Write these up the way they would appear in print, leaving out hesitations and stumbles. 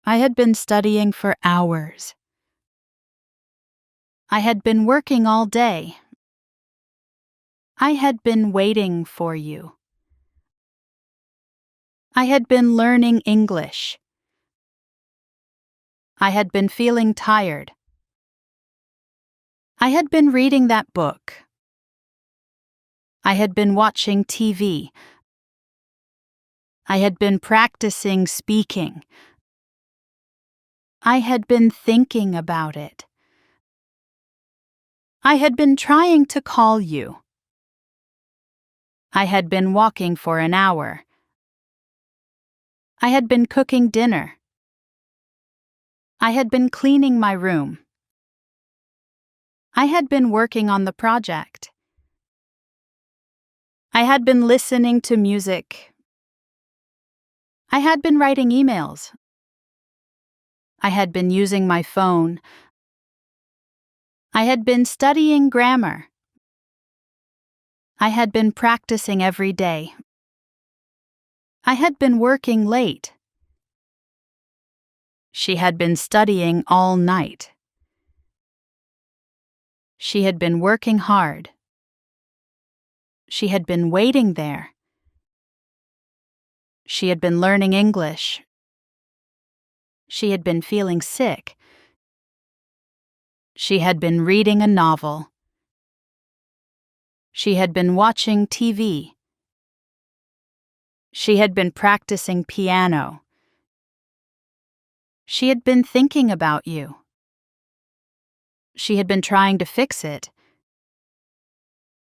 I had been studying for hours. I had been working all day. I had been waiting for you. I had been learning English. I had been feeling tired. I had been reading that book. I had been watching TV. I had been practicing speaking. I had been thinking about it. I had been trying to call you. I had been walking for an hour. I had been cooking dinner. I had been cleaning my room. I had been working on the project. I had been listening to music. I had been writing emails. I had been using my phone. I had been studying grammar. I had been practicing every day. I had been working late. She had been studying all night. She had been working hard. She had been waiting there. She had been learning English. She had been feeling sick. She had been reading a novel. She had been watching TV. She had been practicing piano. She had been thinking about you. She had been trying to fix it.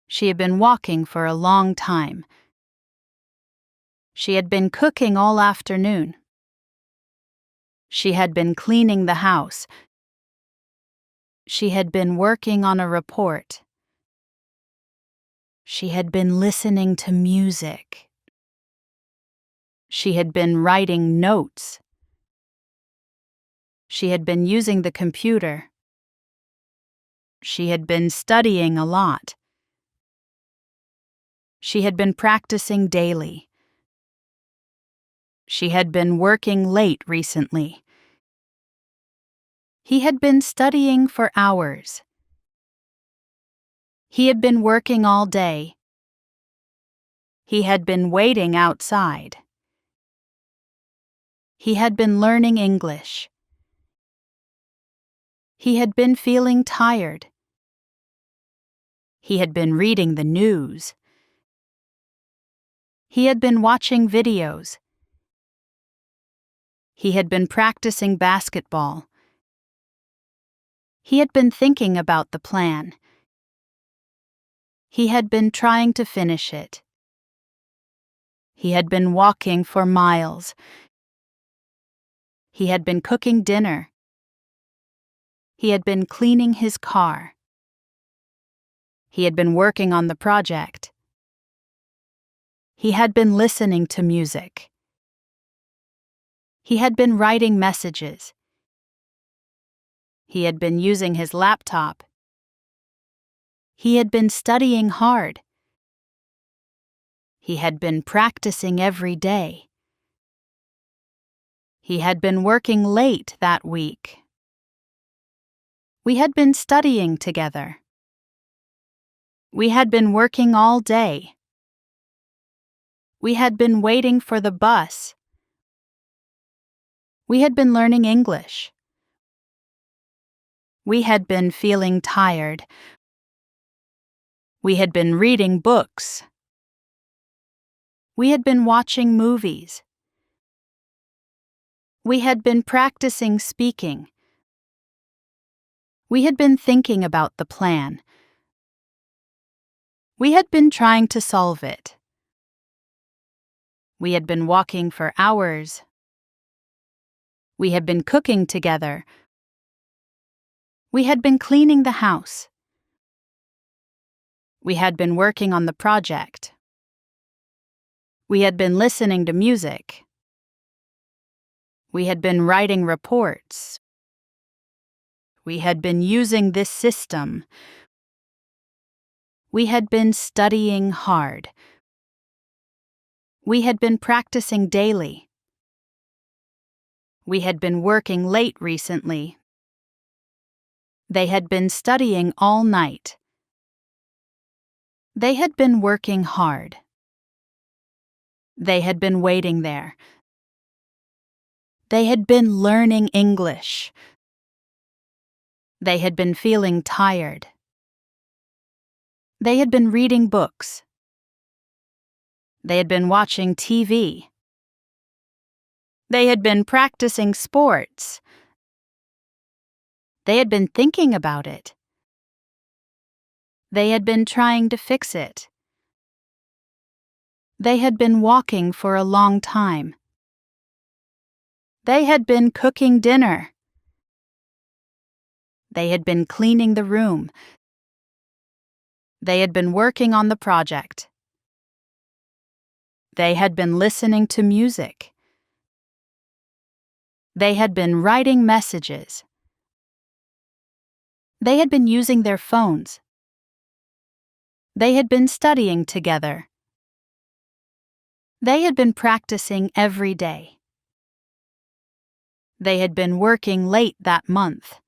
She had been walking for a long time. She had been cooking all afternoon. She had been cleaning the house. She had been working on a report. She had been listening to music. She had been writing notes. She had been using the computer. She had been studying a lot. She had been practicing daily. She had been working late recently. He had been studying for hours. He had been working all day. He had been waiting outside. He had been learning English. He had been feeling tired. He had been reading the news. He had been watching videos. He had been practicing basketball. He had been thinking about the plan. He had been trying to finish it. He had been walking for miles. He had been cooking dinner. He had been cleaning his car. He had been working on the project. He had been listening to music. He had been writing messages. He had been using his laptop. He had been studying hard. He had been practicing every day. He had been working late that week. We had been studying together. We had been working all day. We had been waiting for the bus. We had been learning English. We had been feeling tired. We had been reading books. We had been watching movies. We had been practicing speaking. We had been thinking about the plan. We had been trying to solve it. We had been walking for hours. We had been cooking together. We had been cleaning the house. We had been working on the project. We had been listening to music. We had been writing reports. We had been using this system. We had been studying hard. We had been practicing daily. We had been working late recently. They had been studying all night. They had been working hard. They had been waiting there. They had been learning English. They had been feeling tired. They had been reading books. They had been watching TV. They had been practicing sports. They had been thinking about it. They had been trying to fix it. They had been walking for a long time. They had been cooking dinner. They had been cleaning the room. They had been working on the project. They had been listening to music. They had been writing messages. They had been using their phones. They had been studying together. They had been practicing every day. They had been working late that month.